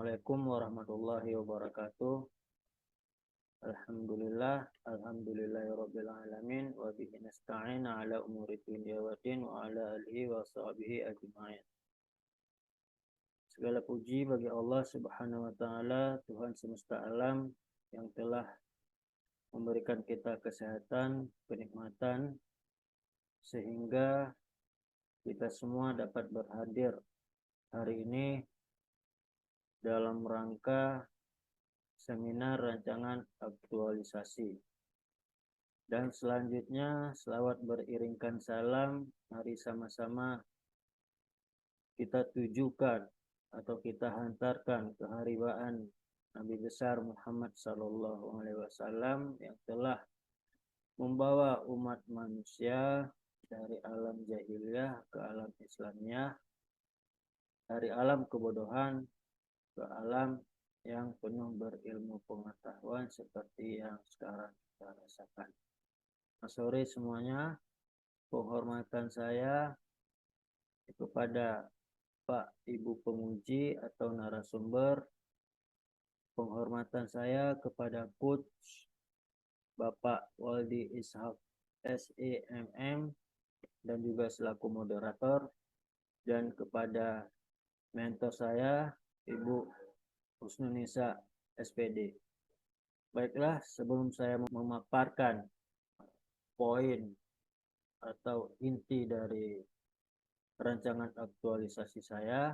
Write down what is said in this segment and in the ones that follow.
Assalamualaikum warahmatullahi wabarakatuh. Alhamdulillahirabbil alamin wa bihi nasta'in ala umuri dunya waddin wa ala alihi wa sahbihi ajma'in. Segala puji bagi Allah Subhanahu wa taala, Tuhan semesta alam yang telah memberikan kita kesehatan, kenikmatan sehingga kita semua dapat berhadir hari ini dalam rangka seminar rancangan aktualisasi. Dan selanjutnya selawat beriringkan salam, mari sama-sama kita tujukan atau kita hantarkan keharibaan Nabi besar Muhammad sallallahu alaihi wasallam yang telah membawa umat manusia dari alam jahiliyah ke alam Islamiyah, dari alam kebodohan ke alam yang penuh berilmu pengetahuan seperti yang sekarang kita rasakan. Sore semuanya, penghormatan saya kepada Pak Ibu penguji atau narasumber, penghormatan saya kepada Coach Bapak Waldi Ishak SEMM dan juga selaku moderator, dan kepada mentor saya Ibu Husnunisa SPD. Baiklah, sebelum saya memaparkan poin atau inti dari rancangan aktualisasi saya,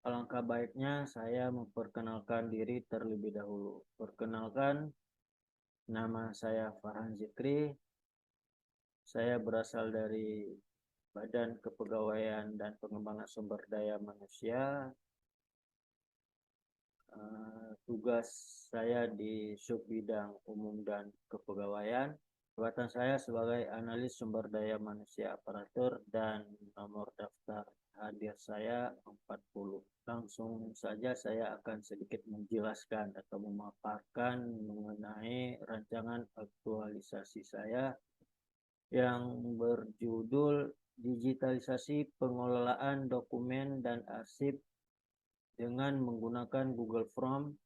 alangkah baiknya saya memperkenalkan diri terlebih dahulu. Perkenalkan, nama saya Farhan Zikri. Saya berasal dari Badan Kepegawaian dan Pengembangan Sumber Daya Manusia. Tugas saya di sub bidang umum dan kepegawaian. Jabatan saya sebagai analis sumber daya manusia aparatur dan nomor daftar hadir saya 40. Langsung saja saya akan sedikit menjelaskan atau memaparkan mengenai rancangan aktualisasi saya yang berjudul Digitalisasi Pengelolaan Dokumen dan Arsip dengan menggunakan Google Form,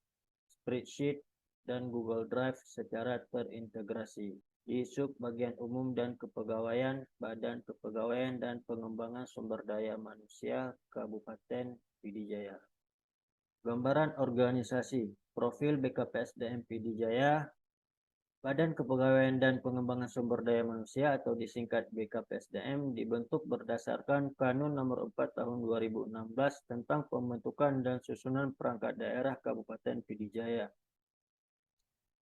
Spreadsheet, dan Google Drive secara terintegrasi di sub bagian umum dan kepegawaian Badan Kepegawaian dan Pengembangan Sumber Daya Manusia Kabupaten Pidijaya. Gambaran organisasi profil BKPSDM Pidijaya. Badan Kepegawaian dan Pengembangan Sumber Daya Manusia atau disingkat BKPSDM dibentuk berdasarkan Kanun Nomor 4 Tahun 2016 tentang pembentukan dan susunan perangkat daerah Kabupaten Pidijaya.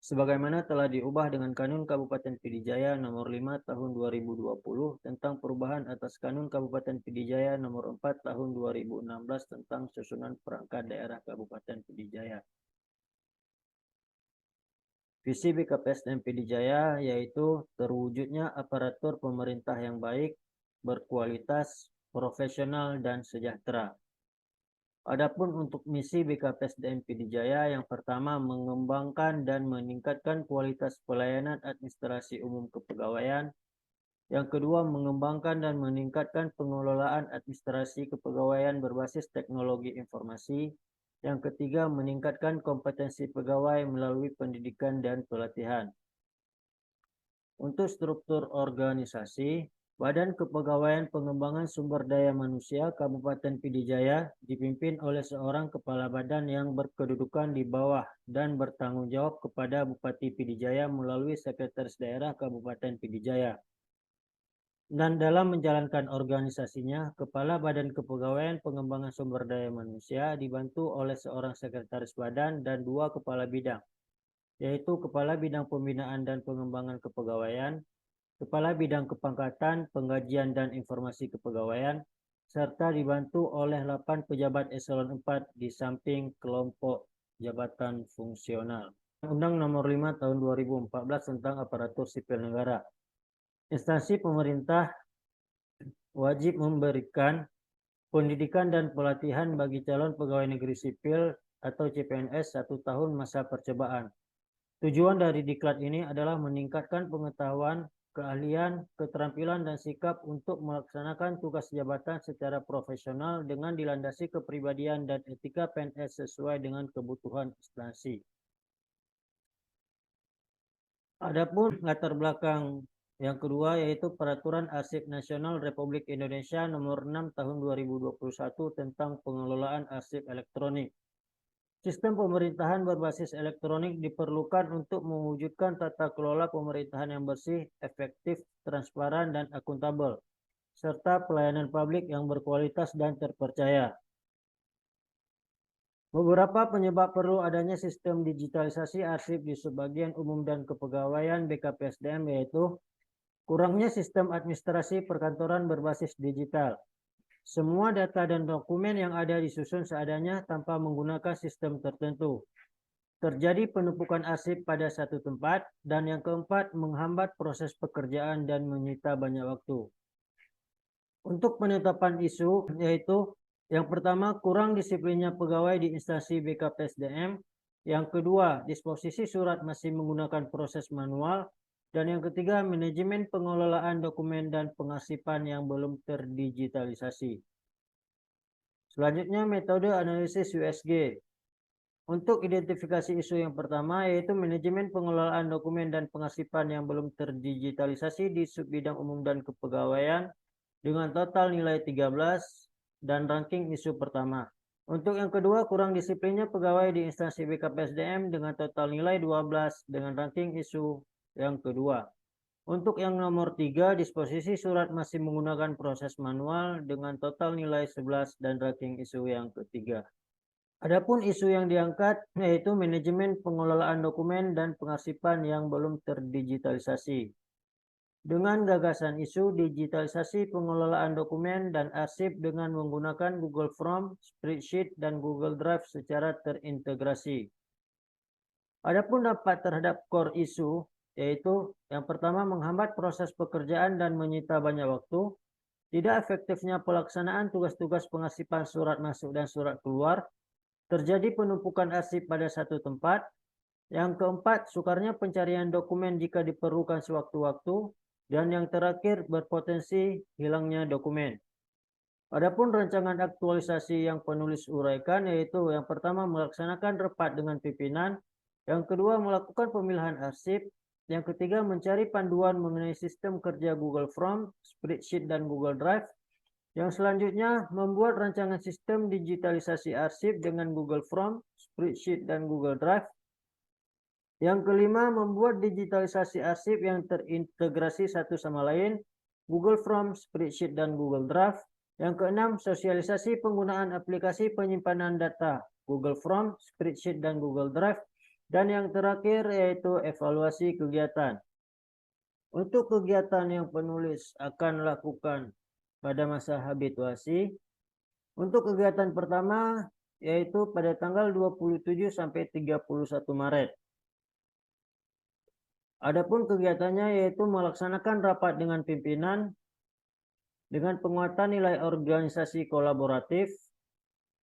Sebagaimana telah diubah dengan Kanun Kabupaten Pidijaya Nomor 5 Tahun 2020 tentang perubahan atas Kanun Kabupaten Pidijaya Nomor 4 Tahun 2016 tentang susunan perangkat daerah Kabupaten Pidijaya. Visi BKPSDM Pidijaya yaitu terwujudnya aparatur pemerintah yang baik, berkualitas, profesional, dan sejahtera. Adapun untuk misi BKPSDM Pidijaya yang pertama mengembangkan dan meningkatkan kualitas pelayanan administrasi umum kepegawaian, yang kedua mengembangkan dan meningkatkan pengelolaan administrasi kepegawaian berbasis teknologi informasi, yang ketiga meningkatkan kompetensi pegawai melalui pendidikan dan pelatihan. Untuk struktur organisasi, Badan Kepegawaian Pengembangan Sumber Daya Manusia Kabupaten Pidijaya dipimpin oleh seorang kepala badan yang berkedudukan di bawah dan bertanggung jawab kepada Bupati Pidijaya melalui Sekretaris Daerah Kabupaten Pidijaya. Dan dalam menjalankan organisasinya, Kepala Badan Kepegawaian Pengembangan Sumber Daya Manusia dibantu oleh seorang sekretaris badan dan 2 kepala bidang, yaitu Kepala Bidang Pembinaan dan Pengembangan Kepegawaian, Kepala Bidang Kepangkatan, Penggajian dan Informasi Kepegawaian, serta dibantu oleh 8 pejabat eselon 4 di samping kelompok jabatan fungsional. Undang Nomor 5 Tahun 2014 tentang Aparatur Sipil Negara. Instansi pemerintah wajib memberikan pendidikan dan pelatihan bagi calon pegawai negeri sipil atau CPNS 1 tahun masa percobaan. Tujuan dari diklat ini adalah meningkatkan pengetahuan keahlian, keterampilan, dan sikap untuk melaksanakan tugas jabatan secara profesional dengan dilandasi kepribadian dan etika PNS sesuai dengan kebutuhan instansi. Adapun latar belakang yang kedua yaitu Peraturan Arsip Nasional Republik Indonesia Nomor 6 Tahun 2021 tentang pengelolaan arsip elektronik. Sistem pemerintahan berbasis elektronik diperlukan untuk mewujudkan tata kelola pemerintahan yang bersih, efektif, transparan, dan akuntabel, serta pelayanan publik yang berkualitas dan terpercaya. Beberapa penyebab perlu adanya sistem digitalisasi arsip di sebagian umum dan kepegawaian BKPSDM yaitu kurangnya sistem administrasi perkantoran berbasis digital. Semua data dan dokumen yang ada disusun seadanya tanpa menggunakan sistem tertentu. Terjadi penumpukan arsip pada satu tempat, dan yang keempat, menghambat proses pekerjaan dan menyita banyak waktu. Untuk penetapan isu, yaitu yang pertama, kurang disiplinnya pegawai di instansi BKPSDM. Yang kedua, disposisi surat masih menggunakan proses manual. Dan yang ketiga, manajemen pengelolaan dokumen dan pengarsipan yang belum terdigitalisasi. Selanjutnya, metode analisis USG. Untuk identifikasi isu yang pertama, yaitu manajemen pengelolaan dokumen dan pengarsipan yang belum terdigitalisasi di subbidang umum dan kepegawaian dengan total nilai 13 dan ranking isu pertama. Untuk yang kedua, kurang disiplinnya pegawai di instansi BKPSDM dengan total nilai 12 dengan ranking isu yang kedua. Untuk yang nomor 3, disposisi surat masih menggunakan proses manual dengan total nilai 11 dan ranking isu yang ketiga. Adapun isu yang diangkat yaitu manajemen pengelolaan dokumen dan pengarsipan yang belum terdigitalisasi. Dengan gagasan isu digitalisasi pengelolaan dokumen dan arsip dengan menggunakan Google Form, Spreadsheet, dan Google Drive secara terintegrasi. Adapun dampak terhadap core isu, yaitu yang pertama menghambat proses pekerjaan dan menyita banyak waktu, tidak efektifnya pelaksanaan tugas-tugas pengarsipan surat masuk dan surat keluar, terjadi penumpukan arsip pada satu tempat, yang keempat sukarnya pencarian dokumen jika diperlukan sewaktu-waktu, dan yang terakhir berpotensi hilangnya dokumen. Adapun rancangan aktualisasi yang penulis uraikan yaitu yang pertama melaksanakan rapat dengan pimpinan, yang kedua melakukan pemilihan arsip, yang ketiga mencari panduan mengenai sistem kerja Google Form, Spreadsheet, dan Google Drive, yang selanjutnya membuat rancangan sistem digitalisasi arsip dengan Google Form, Spreadsheet, dan Google Drive. Yang kelima, membuat digitalisasi arsip yang terintegrasi satu sama lain, Google Form, Spreadsheet, dan Google Drive. Yang keenam, sosialisasi penggunaan aplikasi penyimpanan data, Google Form, Spreadsheet, dan Google Drive. Dan yang terakhir yaitu evaluasi kegiatan. Untuk kegiatan yang penulis akan lakukan pada masa habituasi, untuk kegiatan pertama yaitu pada tanggal 27 sampai 31 Maret. Adapun kegiatannya yaitu melaksanakan rapat dengan pimpinan dengan penguatan nilai organisasi kolaboratif,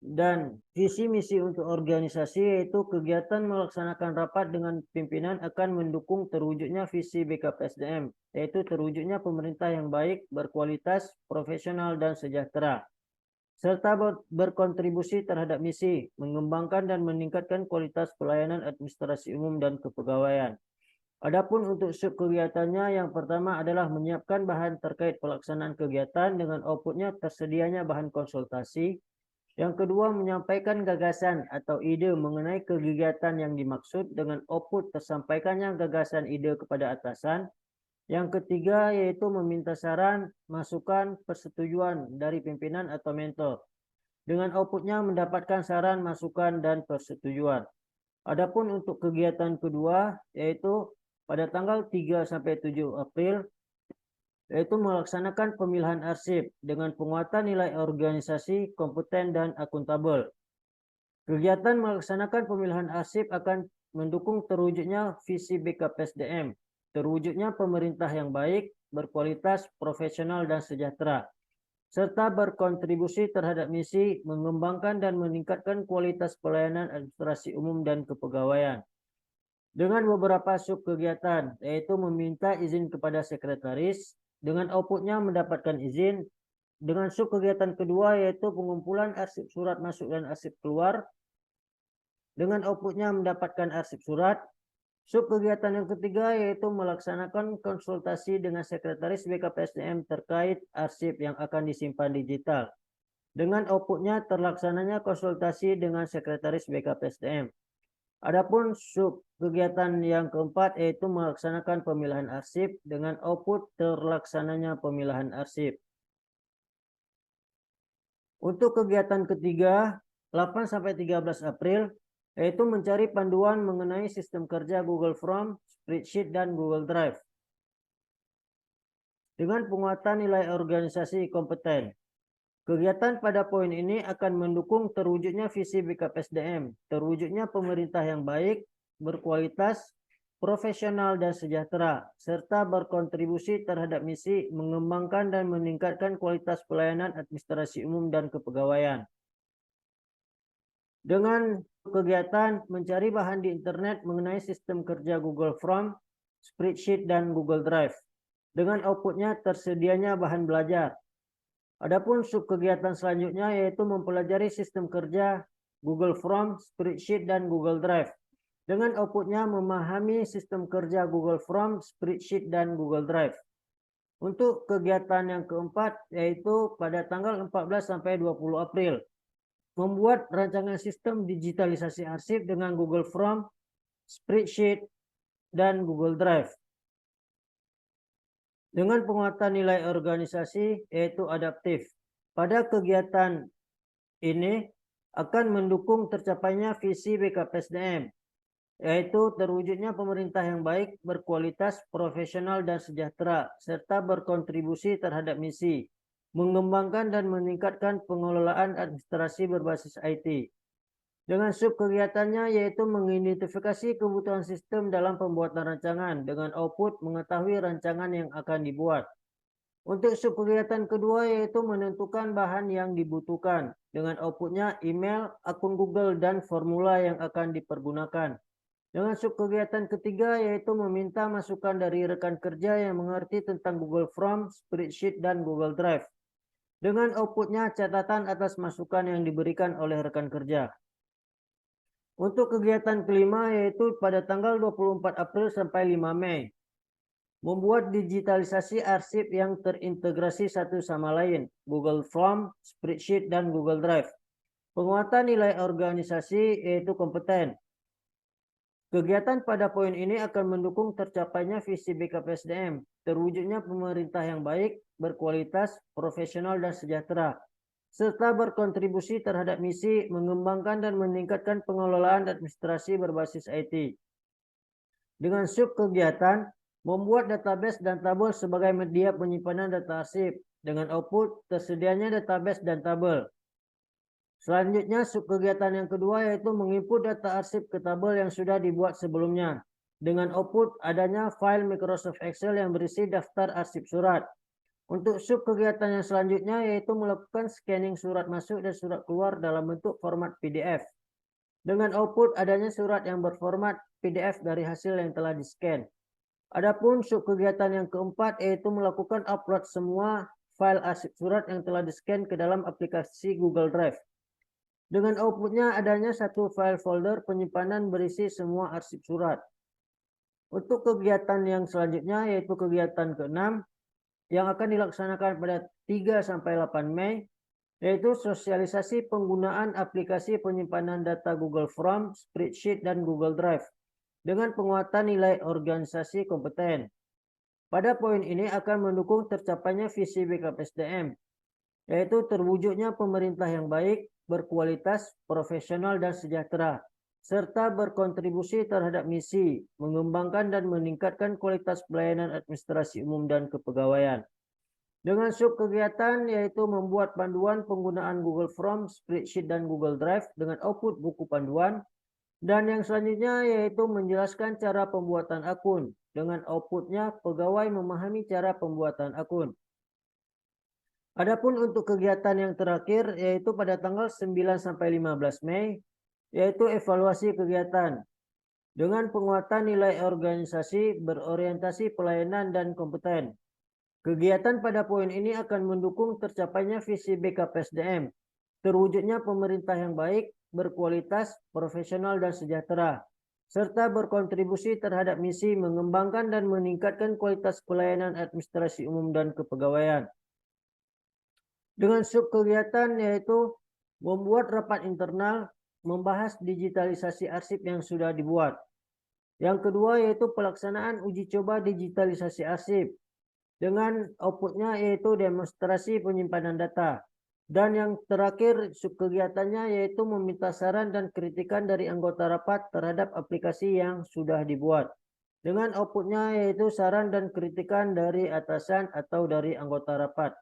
dan visi misi untuk organisasi yaitu kegiatan melaksanakan rapat dengan pimpinan akan mendukung terwujudnya visi BKPSDM, yaitu terwujudnya pemerintah yang baik, berkualitas, profesional, dan sejahtera, serta berkontribusi terhadap misi, mengembangkan dan meningkatkan kualitas pelayanan administrasi umum dan kepegawaian. Adapun untuk sub kegiatannya, yang pertama adalah menyiapkan bahan terkait pelaksanaan kegiatan dengan outputnya tersedianya bahan konsultasi. Yang kedua, menyampaikan gagasan atau ide mengenai kegiatan yang dimaksud dengan output tersampaikannya gagasan ide kepada atasan. Yang ketiga, yaitu meminta saran, masukan, persetujuan dari pimpinan atau mentor. Dengan outputnya mendapatkan saran, masukan, dan persetujuan. Adapun untuk kegiatan kedua, yaitu pada tanggal 3 sampai 7 April, yaitu melaksanakan pemilihan arsip dengan penguatan nilai organisasi, kompeten, dan akuntabel. Kegiatan melaksanakan pemilihan arsip akan mendukung terwujudnya visi BKPSDM, terwujudnya pemerintah yang baik, berkualitas, profesional, dan sejahtera, serta berkontribusi terhadap misi, mengembangkan dan meningkatkan kualitas pelayanan administrasi umum dan kepegawaian. dengan beberapa sub kegiatan, yaitu meminta izin kepada sekretaris, dengan outputnya mendapatkan izin, dengan sub kegiatan kedua yaitu pengumpulan arsip surat masuk dan arsip keluar, dengan outputnya mendapatkan arsip surat. Sub kegiatan yang ketiga yaitu melaksanakan konsultasi dengan sekretaris BKPSDM terkait arsip yang akan disimpan digital. Dengan outputnya terlaksananya konsultasi dengan sekretaris BKPSDM. Adapun sub kegiatan yang keempat yaitu melaksanakan pemilahan arsip dengan output terlaksananya pemilahan arsip. Untuk kegiatan ketiga, 8-13 April, yaitu mencari panduan mengenai sistem kerja Google Form, Spreadsheet, dan Google Drive. Dengan penguatan nilai organisasi kompeten. Kegiatan pada poin ini akan mendukung terwujudnya visi BKPSDM, terwujudnya pemerintah yang baik, berkualitas, profesional, dan sejahtera, serta berkontribusi terhadap misi mengembangkan dan meningkatkan kualitas pelayanan administrasi umum dan kepegawaian. Dengan kegiatan mencari bahan di internet mengenai sistem kerja Google Form, Spreadsheet, dan Google Drive. Dengan outputnya tersedianya bahan belajar. Adapun sub kegiatan selanjutnya yaitu mempelajari sistem kerja Google Form, Spreadsheet, dan Google Drive. Dengan outputnya memahami sistem kerja Google Form, Spreadsheet, dan Google Drive. Untuk kegiatan yang keempat yaitu pada tanggal 14-20 April. Membuat rancangan sistem digitalisasi arsip dengan Google Form, Spreadsheet, dan Google Drive. Dengan penguatan nilai organisasi yaitu adaptif. Pada kegiatan ini akan mendukung tercapainya visi BKPSDM, yaitu terwujudnya pemerintah yang baik, berkualitas, profesional, dan sejahtera, serta berkontribusi terhadap misi, mengembangkan dan meningkatkan pengelolaan administrasi berbasis IT. Dengan sub kegiatannya yaitu mengidentifikasi kebutuhan sistem dalam pembuatan rancangan dengan output mengetahui rancangan yang akan dibuat. Untuk sub kegiatan kedua yaitu menentukan bahan yang dibutuhkan dengan outputnya email, akun Google, dan formula yang akan dipergunakan. Dengan sub kegiatan ketiga yaitu meminta masukan dari rekan kerja yang mengerti tentang Google Form, Spreadsheet, dan Google Drive. Dengan outputnya catatan atas masukan yang diberikan oleh rekan kerja. Untuk kegiatan kelima yaitu pada tanggal 24 April sampai 5 Mei. Membuat digitalisasi arsip yang terintegrasi satu sama lain, Google Form, Spreadsheet, dan Google Drive. Penguatan nilai organisasi yaitu kompeten. Kegiatan pada poin ini akan mendukung tercapainya visi BKPSDM, terwujudnya pemerintah yang baik, berkualitas, profesional, dan sejahtera, serta berkontribusi terhadap misi mengembangkan dan meningkatkan pengelolaan administrasi berbasis IT. Dengan sub kegiatan, membuat database dan tabel sebagai media penyimpanan data arsip. Dengan output, tersedianya database dan tabel. Selanjutnya, sub kegiatan yang kedua yaitu menginput data arsip ke tabel yang sudah dibuat sebelumnya. Dengan output, adanya file Microsoft Excel yang berisi daftar arsip surat. Untuk sub kegiatan yang selanjutnya yaitu melakukan scanning surat masuk dan surat keluar dalam bentuk format PDF. Dengan output adanya surat yang berformat PDF dari hasil yang telah di-scan. Adapun sub kegiatan yang keempat yaitu melakukan upload semua file arsip surat yang telah di-scan ke dalam aplikasi Google Drive. Dengan outputnya adanya satu file folder penyimpanan berisi semua arsip surat. Untuk kegiatan yang selanjutnya yaitu kegiatan ke-6 yang akan dilaksanakan pada 3-8 Mei, yaitu sosialisasi penggunaan aplikasi penyimpanan data Google Form, Spreadsheet, dan Google Drive dengan penguatan nilai organisasi kompeten. Pada poin ini akan mendukung tercapainya visi BKPSDM, yaitu terwujudnya pemerintah yang baik, berkualitas, profesional, dan sejahtera, serta berkontribusi terhadap misi, mengembangkan dan meningkatkan kualitas pelayanan administrasi umum dan kepegawaian. Dengan sub kegiatan yaitu membuat panduan penggunaan Google Form, Spreadsheet, dan Google Drive dengan output buku panduan. Dan yang selanjutnya yaitu menjelaskan cara pembuatan akun. Dengan outputnya pegawai memahami cara pembuatan akun. Adapun untuk kegiatan yang terakhir yaitu pada tanggal 9-15 Mei, yaitu evaluasi kegiatan. dengan penguatan nilai organisasi berorientasi pelayanan dan kompeten. Kegiatan pada poin ini akan mendukung tercapainya visi BKPSDM, terwujudnya pemerintah yang baik, berkualitas, profesional, dan sejahtera, serta berkontribusi terhadap misi mengembangkan dan meningkatkan kualitas pelayanan administrasi umum dan kepegawaian. Dengan subkegiatan yaitu membuat rapat internal, membahas digitalisasi arsip yang sudah dibuat. Yang kedua yaitu pelaksanaan uji coba digitalisasi arsip dengan outputnya yaitu demonstrasi penyimpanan data. Dan yang terakhir subkegiatannya yaitu meminta saran dan kritikan dari anggota rapat terhadap aplikasi yang sudah dibuat. Dengan outputnya yaitu saran dan kritikan dari atasan atau dari anggota rapat.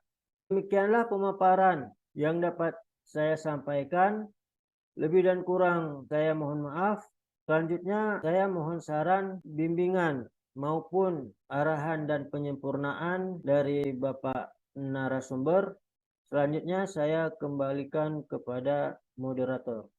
Demikianlah pemaparan yang dapat saya sampaikan. Lebih dan kurang saya mohon maaf. Selanjutnya saya mohon saran, bimbingan maupun arahan dan penyempurnaan dari Bapak narasumber. Selanjutnya saya kembalikan kepada moderator.